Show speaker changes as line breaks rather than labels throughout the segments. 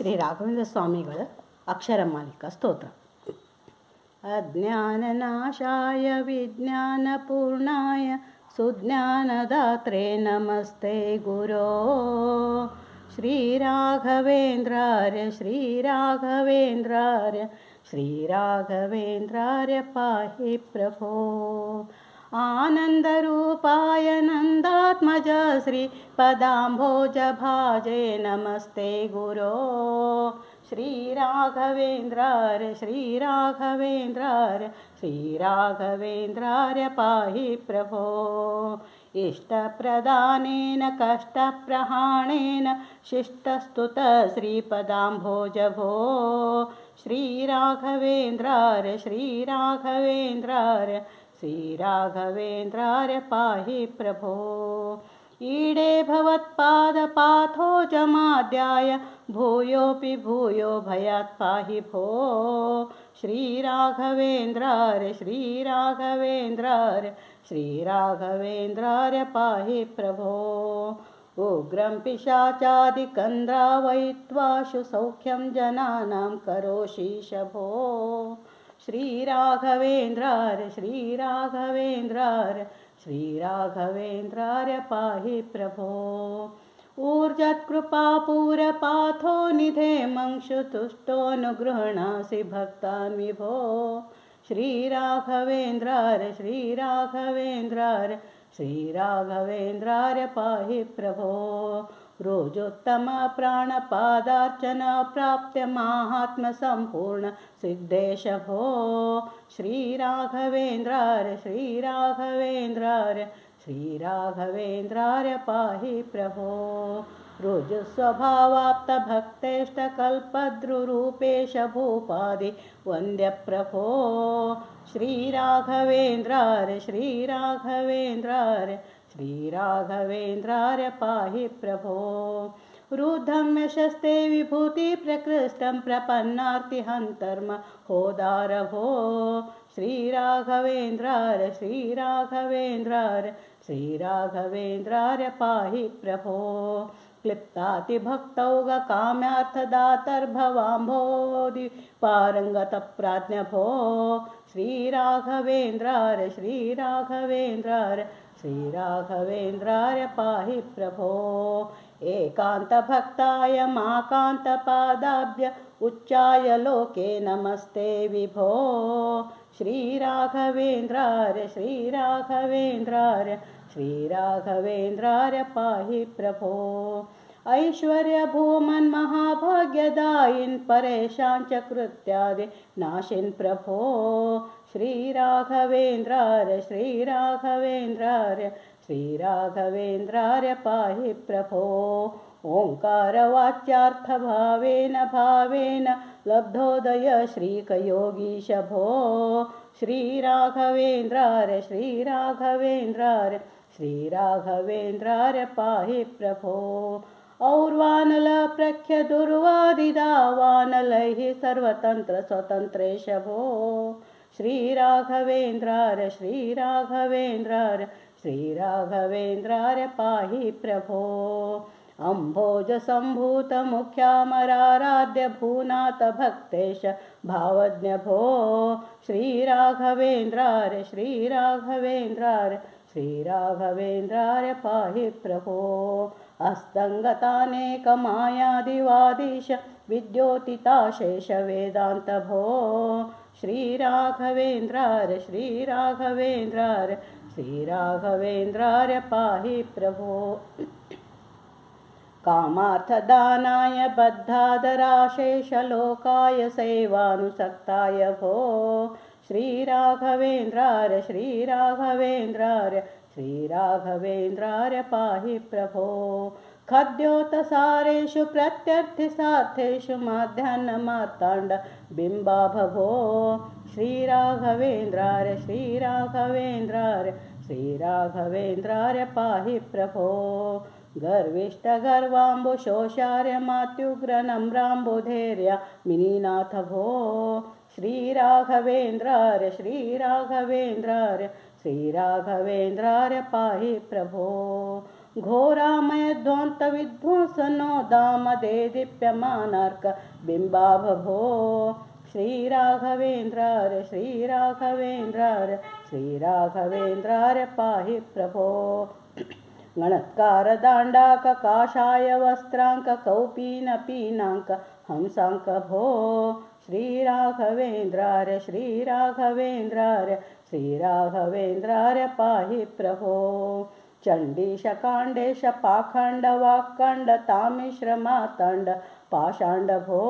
ಶ್ರೀ ರಾಘವೇಂದ್ರ ಸ್ವಾಮಿಗಳ ಅಕ್ಷರ ಮಾಲಿಕ ಸ್ತೋತ್ರ. ಅಜ್ಞಾನನಾಶಾಯ ವಿಜ್ಞಾನಪೂರ್ಣಾಯ ಸುಜ್ಞಾನದಾತ್ರೆ ನಮಸ್ತೆ ಗುರೋ. ಶ್ರೀರಾಘವೇಂದ್ರಾರ್ಯ ಶ್ರೀರಾಘವೇಂದ್ರಾರ್ಯ ಶ್ರೀರಾಘವೇಂದ್ರಾರ್ಯ ಪಾಹಿ ಪ್ರಭೋ. ಆನಂದರೂಪಾಯ ನಂದಾತ್ಮಜ ಶ್ರೀ ಪದಾಂಭೋಜ ಭಾಜೆ ನಮಸ್ತೆ ಗುರೋ. ಶ್ರೀರಾಘವೇಂದ್ರಾರ್ಯ ಶ್ರೀರಾಘವೇಂದ್ರಾರ್ಯ ಶ್ರೀರಾಘವೇಂದ್ರಾರ್ಯ ಪಾಹಿ ಪ್ರಭೋ. ಇಷ್ಟಪ್ರದಾನೇನ ಕಷ್ಟಪ್ರಹಾಣೇನ ಶಿಷ್ಟಸ್ತುತ ಶ್ರೀಪದಾಂಭೋಜ ಭೋ. ಶ್ರೀರಾಘವೇಂದ್ರಾರ್ಯ ಶ್ರೀರಾಘವೇಂದ್ರಾರ್ಯ ಶ್ರೀರಾಘವೇಂದ್ರಾರ್ಯ ಪಾಹಿ ಪ್ರಭೋ. ಈಡೇ ಭವತ್ಪಾದಪಾಥೋಜಮಾಧ್ಯಾಯ ಭೂಯೋಪಿ ಭೂಯೋ ಭಯಾತ್ ಪಾಹಿ ಭೋ. ಶ್ರೀರಾಘವೇಂದ್ರಾರ್ಯ ಶ್ರೀರಾಘವೇಂದ್ರಾರ್ಯ ಶ್ರೀರಾಘವೇಂದ್ರಾರ್ಯ ಪಾಹಿ ಪ್ರಭೋ. ಉಗ್ರಂ ಪಿಶಾಚಾದಿಕಂದ್ರಾವಯಿತ್ವಾಶು ಸೌಖ್ಯಂ ಜನಾನಾಂ ಕರೋಷೀಶ ಭೋ. ಶ್ರೀರಾಘವೇಂದ್ರಾರ್ಯ ಶ್ರೀರಾಘವೇಂದ್ರಾರ್ಯ ಶ್ರೀರಾಘವೇಂದ್ರಾರ್ಯ ಪಾಹಿ ಪ್ರಭೋ. ಊರ್ಜತ್ಕೃಪಾಪೂರಪಾಥೋ ನಿಧೇ ಮಂಕ್ಷು ತುಷ್ಟೋನುಗೃಹಣಾಸಿ ಭಕ್ತಾನ್ ವಿಭೋ. ಶ್ರೀರಾಘವೇಂದ್ರಾರ್ಯ ಶ್ರೀರಾಘವೇಂದ್ರಾರ್ಯ ಶ್ರೀರಾಘವೇಂದ್ರಾರ್ಯ ಪಾಹಿ ಪ್ರಭೋ. ರೋಜೋತ್ತಮ ಪ್ರಾಣಪಾದಾರ್ಚನ ಪ್ರಾಪ್ತ್ಯ ಮಾಹಾತ್ಮ ಸಂಪೂರ್ಣ ಸಿದ್ದೇಶ ಭೋ. ಶ್ರೀರಾಘವೇಂದ್ರಾರ್ಯ ಶ್ರೀರಾಘವೇಂದ್ರಾರ್ಯ ಶ್ರೀರಾಘವೇಂದ್ರಾರ್ಯ ಪಾಹಿ ಪ್ರಭೋ. ರುಜು ಸ್ವಭಾವಾಪ್ತ ಭಕ್ತೇಷ್ಟ ಕಲ್ಪದ್ರುರೂಪೇಶ ಭೂಪಾದಿ ವಂದ್ಯ ಪ್ರಭೋ. ಶ್ರೀರಾಘವೇಂದ್ರಾರ್ಯ ಶ್ರೀರಾಘವೇಂದ್ರಾರ್ಯ ಶ್ರೀರಾಘವೇಂದ್ರಾರ್ಯ ಪಾಹಿ ಪ್ರಭೋ. ರೂಢಂ ಯಶಸ್ತೆ ವಿಭೂತಿ ಪ್ರಕೃಷ್ಟಂ ಪ್ರಪನ್ನಾರ್ತಿ ಹಂತರ್ಮ ಹೋದಾರ ಭೋ. ಶ್ರೀರಾಘವೇಂದ್ರಾರ್ಯ ಶ್ರೀರಾಘವೇಂದ್ರಾರ್ಯ ಶ್ರೀರಾಘವೇಂದ್ರಾರ್ಯ ಪಾಹಿ ಪ್ರಭೋ. ಕ್ಲಿಪ್ತಾತಿ ಭಕ್ತೌಗ ಕಾಮ್ಯಾರ್ಥದಾತರ್ಭವಾಂಭೋದಿ ಪಾರಂಗತ ಪ್ರಾಜ್ಞ ಭೋ. ಶ್ರೀರಾಘವೇಂದ್ರಾರ್ಯ ಶ್ರೀರಾಘವೇಂದ್ರಾರ್ಯ ಶ್ರೀರಾಘವೇಂದ್ರಾರ್ಯ ಪಾಹಿ ಪ್ರಭೋ. ಏಕಾಂತ ಭಕ್ತಾಯ ಮಾಕಾಂತ ಪಾದಾಭ್ಯ ಉಚ್ಚಾಯ ಲೋಕೆ ನಮಸ್ತೆ ವಿಭೋ. ಶ್ರೀರಾಘವೇಂದ್ರಾರ್ಯ ಶ್ರೀರಾಘವೇಂದ್ರಾರ್ಯ ಶ್ರೀರಾಘವೇಂದ್ರಾರ್ಯ ಪಾಹಿ ಪ್ರಭೋ. ಐಶ್ವರ್ಯ ಭೂಮನ್ ಮಹಾಭಾಗ್ಯದಾಯಿನ್ ಪರೇಶಾಂಚ ಕೃತ್ಯಾದಿ ನಾಶಿನ್ ಪ್ರಭೋ. ಶ್ರೀರಾಘವೇಂದ್ರಾರ್ಯ ಶ್ರೀರಾಘವೇಂದ್ರಾರ್ಯ ಶ್ರೀರಾಘವೇಂದ್ರಾರ್ಯ ಪಾಹಿ ಪ್ರಭೋ. ಓಂಕಾರ ವಾಚ್ಯಾರ್ಥ ಭಾವೇನ ಭಾವೇನ ಲಬ್ಧೋದಯ ಶ್ರೀಕಯೋಗೀಶ ಭೋ. ಶ್ರೀರಾಘವೇಂದ್ರಾರ್ಯ ಶ್ರೀರಾಘವೇಂದ್ರಾರ್ಯ ಶ್ರೀರಾಘವೇಂದ್ರಾರ್ಯ ಪಾಹಿ ಪ್ರಭೋ. ಔರ್ವಾನಲ ಪ್ರಖ್ಯ ದುರ್ವಾದಿದಾವಾನಲೈಃ ಸರ್ವತಂತ್ರ ಸ್ವತಂತ್ರೇಶ ಭೋ. ಶ್ರೀರಾಘವೇಂದ್ರಾರ್ಯ ಶ್ರೀರಾಘವೇಂದ್ರಾರ್ಯ ಶ್ರೀರಾಘವೇಂದ್ರಾರ್ಯ ಪಾಹಿ ಪ್ರಭೋ. ಅಂಭೋಜ ಸಂಭೂತ ಮುಖ್ಯಾಮರಾರಾಧ್ಯ ಭೂನಾಥ ಭಕ್ತೇಶ ಭಾವಜ್ಞ ಭೋ. ಶ್ರೀರಾಘವೇಂದ್ರಾರ್ಯ ಶ್ರೀರಾಘವೇಂದ್ರಾರ್ಯ ಶ್ರೀರಾಘವೇಂದ್ರಾರ್ಯ ಪಾಹಿ ಪ್ರಭೋ. ಅಸ್ತಂಗತಾನೇಕ ಮಾಯಾದಿವಾದೀಶ ವಿದ್ಯೋತಿತಾಶೇಷ ವೇದಾಂತ ಭೋ. ಶ್ರೀರಾಘವೇಂದ್ರಾರ್ಯ ಶ್ರೀರಾಘವೇಂದ್ರಾರ್ಯ ಶ್ರೀರಾಘವೇಂದ್ರಾರ್ಯ ಪಾಹಿ ಪ್ರಭೋ. ಕಾಮಾರ್ಥದಾನಾಯ ಬದ್ಧಾದರಾಶೇಷ ಲೋಕಾಯ ಸೇವಾನುಸಕ್ತಾಯ ಭೋ. ಶ್ರೀರಾಘವೇಂದ್ರಾರ್ಯ ಶ್ರೀರಾಘವೇಂದ್ರಾರ್ಯ ಶ್ರೀರಾಘವೇಂದ್ರಾರ್ಯ ಪಾಹಿ ಪ್ರಭೋ. ಖದ್ಯೋತಸಾರೇಷು ಪ್ರತ್ಯರ್ಥಿಸಾರ್ಥೇಷು ಮಾಧ್ಯಾಹ್ನ ಮಾರ್ತಾಂಡ ಬಿಂಬಾಭೋ. ಶ್ರೀರಾಘವೇಂದ್ರಾರ್ಯ ಶ್ರೀರಾಘವೇಂದ್ರಾರ್ಯ ಶ್ರೀರಾಘವೇಂದ್ರಾರ್ಯ ಪಾಹಿ ಪ್ರಭೋ. ಗರ್ವಿಷ್ಠ ಗರ್ವಾಂಬು ಶೋಷಾರ್ಯ ಮಾತ್ಯುಗ್ರ ನಮ್ರಾಂಬುಧೇರ್ಯ ಮಿನಿನಾಥ ಭೋ. ಶ್ರೀರಾಘವೇಂದ್ರಾರ್ಯ ಶ್ರೀರಾಘವೇಂದ್ರಾರ್ಯ ಶ್ರೀರಾಘವೇಂದ್ರಾರ್ಯ ಪಾಹಿ ಪ್ರಭೋ. घोरामयध्वंसविध्वंसनो दामदे दीप्यमानार्क बिम्बाभभो श्रीराघवेन्द्रार्य श्रीराघवेन्द्रार्य श्रीराघवेन्द्रार्य पाहि प्रभो गणत्कारदाण्डाक काषाय वस्त्राङ्क कौपीनपीनाङ्क हंसाङ्क भो श्रीराघवेन्द्रार्य श्रीराघवेन्द्रार्य श्रीराघवेन्द्रार्य पाहि प्रभो चण्डीश काण्डेश पाखण्ड वाक्काण्ड तामिश्र माताण्ड पाषाण्ड भो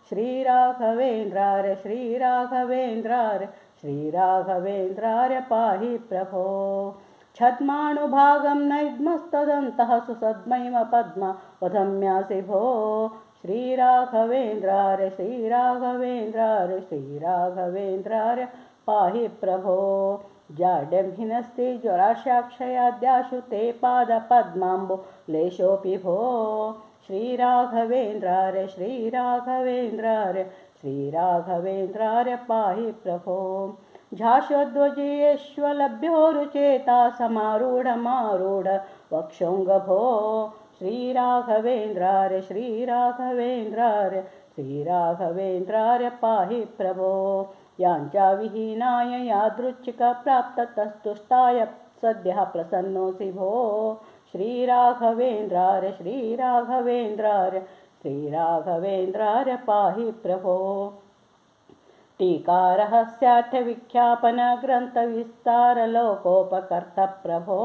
श्रीराघवेन्द्रार्य श्रीराघवेन्द्रार्य श्रीराघवेन्द्रार्य पाहि प्रभो छद्माणुभागं नैद्मस्तदन्तः सुसद्मैव पद्म वधम्यासि भो श्रीराघवेन्द्रार्य श्रीराघवेन्द्रार्य श्रीराघवेन्द्रार्य पाहि प्रभो जाड्यं हिनस्ति ज्वराशाक्षयाद्याशु ते पादपद्माम्बु लेशोऽपि भो श्रीराघवेन्द्रार्य श्रीराघवेन्द्रार्य श्रीराघवेन्द्रार्य पाहि प्रभो झाषध्वजीयेष्वलभ्योरुचेता समारूढमारूढ वक्षोङ्गभो श्रीराघवेन्द्रार्य श्रीराघवेन्द्रार्य श्रीराघवेन्द्रार्य पाहि प्रभो याञ्चा विहीनाय यादृच्छिकप्राप्ततस्तुष्टाय सद्यः प्रसन्नोऽसि भो श्रीराघवेन्द्रार्य श्रीराघवेन्द्रार्य श्रीराघवेन्द्रार्य पाहि प्रभो टीकारहस्यार्थविख्यापनग्रन्थविस्तारलोकोपकर्त प्रभो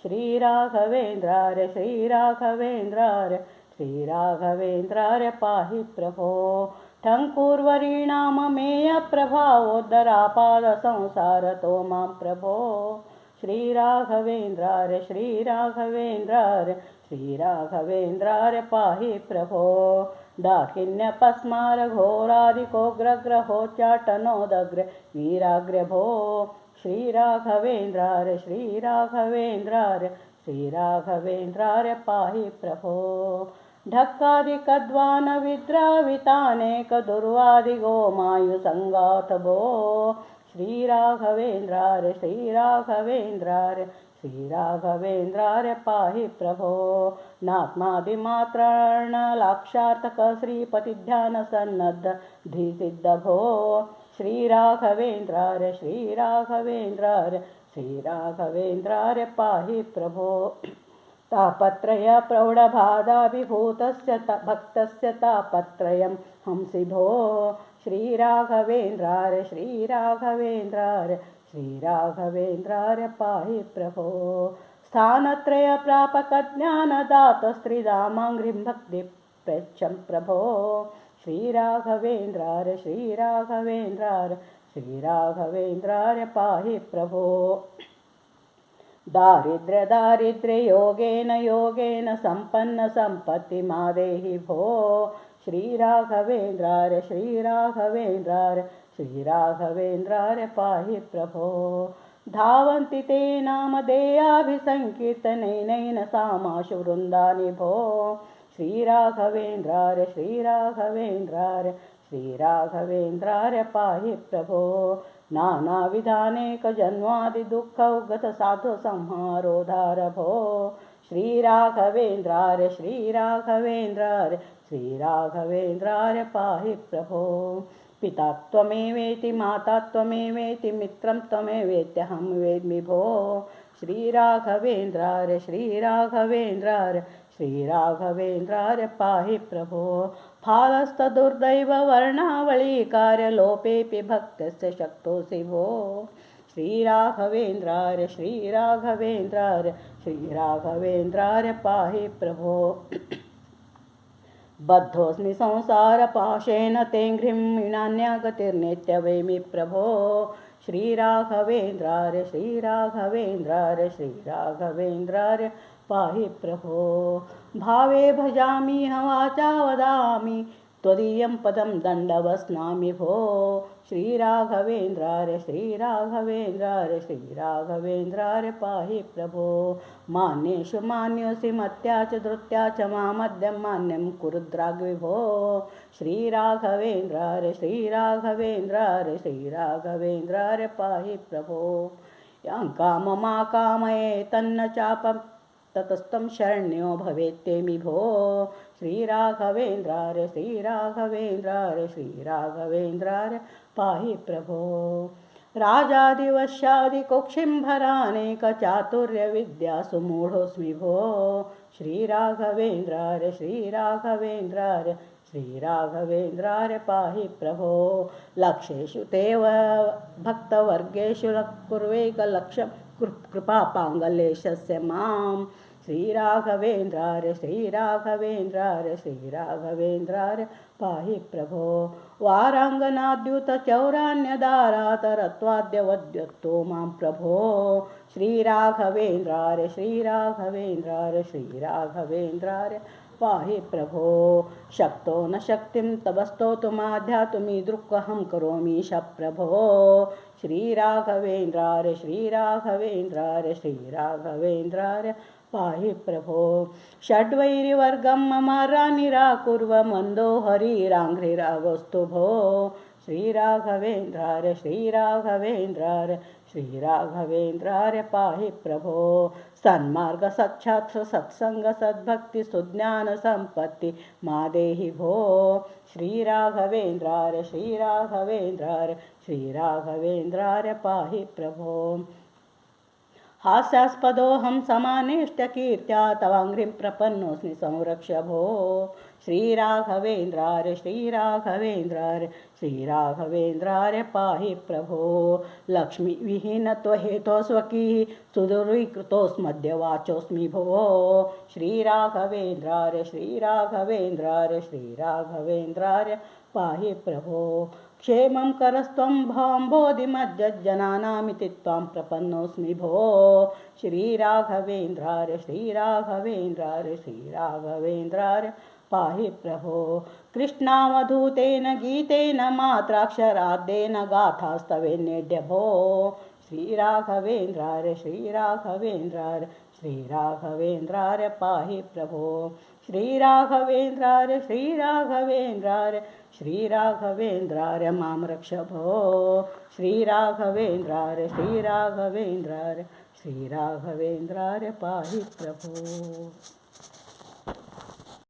श्रीराघवेन्द्रार्य श्रीराघवेन्द्रार्य श्रीराघवेन्द्रार्य पाहि प्रभो ठङ्कूर्वरीणाममेयप्रभावोद्धरापादसंसारतो मां प्रभो श्रीराघवेन्द्रार्य श्रीराघवेन्द्रार्य श्रीराघवेन्द्रार्य पाहि प्रभो दाकिन्यपस्मारघोरादिकोग्रग्रहोच्चाटनोदग्र वीराग्र भो श्रीराघवेन्द्रार्य श्रीराघवेन्द्रार्य श्रीराघवेन्द्रार्य पाहि प्रभो ढक्कादिकद्वानविद्रावितानेकदुर्वादिगोमायुसङ्गात भो श्रीराघवेन्द्रार्य श्रीराघवेन्द्रार्य श्रीराघवेन्द्रार्य पाहि प्रभो नात्मादिमात्रार्णलाक्षार्थक श्रीपतिध्यानसन्नद्ध धीसिद्ध भो श्रीराघवेन्द्रार्य श्रीराघवेन्द्रार्य श्रीराघवेन्द्रार्य पाहि प्रभो तापत्रय प्रौढबाधाभिभूतस्य भक्तस्य तापत्रयं हंसि भो श्रीराघवेन्द्रार्य श्रीराघवेन्द्रार्य श्रीराघवेन्द्रार्य पाहि प्रभो स्थानत्रय प्रापक ज्ञानदातस्त्रिधामाङ्घ्रिं भक्तिप्रच्छं प्रभो श्रीराघवेन्द्रार्य श्रीराघवेन्द्रार्य श्रीराघवेन्द्रार्य पाहि प्रभो दारिद्र्ययोगेन योगेन सम्पन्न सम्पत्तिमादेहि भो श्रीराघवेन्द्रार्य श्रीराघवेन्द्रार्य श्रीराघवेन्द्रार्य पाहि प्रभो धावन्ति ते नामधेयाभिसङ्कीर्तनैनैन सामाशु वृन्दानि भो श्रीराघवेन्द्रार्य श्रीराघवेन्द्रार्य श्रीराघवेन्द्रार्य पाहि प्रभो नानाविधानेकजन्मादिदुःखौगतसाधुसंहारोद्धार भो श्रीराघवेन्द्रार्य श्रीराघवेन्द्रार्य श्रीराघवेन्द्रार्य पाहि प्रभो पिता त्वमेवेति माता त्वमेवेति मित्रं त्वमेवेत्यहं वेद्मि भो श्रीराघवेन्द्रार्य श्रीराघवेन्द्रार्य श्रीराघवेन्द्रार्य पाहि प्रभो फालस्तदुर्दैववर्णावळीकार्यलोपेऽपि भक्तस्य शक्तोऽसि भो श्रीराघवेन्द्रार्य श्रीराघवेन्द्रार्य श्रीराघवेन्द्रार्य पाहि प्रभो बद्धोऽस्मि संसारपाशेन तेऽङ्घ्रिं विनान्या गतिर्नित्यवेमि प्रभो श्रीराघवेन्द्रार्य श्रीराघवेन्द्रार्य श्रीराघवेन्द्रार्य पाहि प्रभो भावे भजामि वाचा वदामि त्वदीयं पदं दण्डवस्नामि भो श्रीराघवेन्द्रार्य श्रीराघवेन्द्रार्य श्रीराघवेन्द्रार्य पाहि प्रभो मान्येषु मान्योऽसि मत्या च धृत्या च मामद्यं मान्यं कुरुद्राग्विभो श्रीराघवेन्द्रार्य श्रीराघवेन्द्रार्य श्रीराघवेन्द्रार्य पाहि प्रभो यं काममाकामये तन्न चाप ततस्तं शरण्यो भवेत्तेमि भो श्रीराघवेन्द्रार्य श्रीराघवेन्द्रार्य श्रीराघवेन्द्रार्य पाहि प्रभो राजादिवश्यादिकुक्षिम्भरानेकचातुर्यविद्यासु मूढोऽस्मि भो श्रीराघवेन्द्रार्य श्रीराघवेन्द्रार्य श्रीराघवेन्द्रार्य पाहि प्रभो लक्षेषु तेव भक्तवर्गेषु कुर्वेकलक्षं कृपापाङ्गलेशस्य मां श्रीराघवेन्द्रार्य श्रीराघवेन्द्रार्य श्रीराघवेन्द्रार्य पाहि प्रभो वाराङ्गनाद्युतचौरान्यदारातरत्वाद्यवद्यत्तो मां प्रभो श्रीराघवेन्द्रार्य श्रीराघवेन्द्रार्य श्रीराघवेन्द्रार्य पाहि प्रभो शक्तो न शक्तिं तव स्तोतुमाध्यातुमीदृक्कहं करोमीश प्रभो श्रीराघवेन्द्रार्य श्रीराघवेन्द्रार्य श्रीराघवेन्द्रार्य पाहि प्रभो षड्वैरिवर्गं ममारा निराकुर्व मन्दो हरिराङ्घ्रिरागोस्तु भो श्रीराघवेन्द्रार्य श्रीराघवेन्द्रार्य श्रीराघवेन्द्रार्य पाहि प्रभो सन्मार्गसच्छात्र सत्संग सद्भक्ति सुज्ञान संपत्ति मा देहि भो श्रीराघवेन्द्रार्य श्रीराघवेन्द्रार्य श्रीराघवेन्द्रार्य पाहि प्रभो हास्यास्पदोऽहं समानेष्टकीर्त्या तवाङ्घ्रिं प्रपन्नोऽस्मि संरक्ष भो श्रीराघवेन्द्रार्य श्रीराघवेन्द्रार्य श्रीराघवेन्द्रार्य पाहि प्रभो लक्ष्मीविहीनत्वहेतोस्वकीः सुदुर्विकृतोऽस्मद्यवाचोऽस्मि भो श्रीराघवेन्द्रार्य श्रीराघवेन्द्रार्य श्रीराघवेन्द्रार्य पाहि प्रभो क्षेमं करस्त्वं भाम्बोधिमज्जनानामिति त्वां प्रपन्नोऽस्मि भो श्रीराघवेन्द्रार्य श्रीराघवेन्द्रार्य श्रीराघवेन्द्रार्य पाहि प्रभो कृष्णावधूतेन गीतेन मात्राक्षराद्येन गाथास्तवेन्नेड्य भो श्रीराघवेन्द्रार्य श्रीराघवेन्द्रार्य श्रीराघवेन्द्रार्य पाहि प्रभो श्रीराघवेन्द्रार्य श्रीराघवेन्द्रार्य श्रीराघवेन्द्रार्य मां रक्ष भो श्रीराघवेन्द्रार्य श्रीराघवेन्द्रार्य श्रीराघवेन्द्रार्य पाहि प्रभो।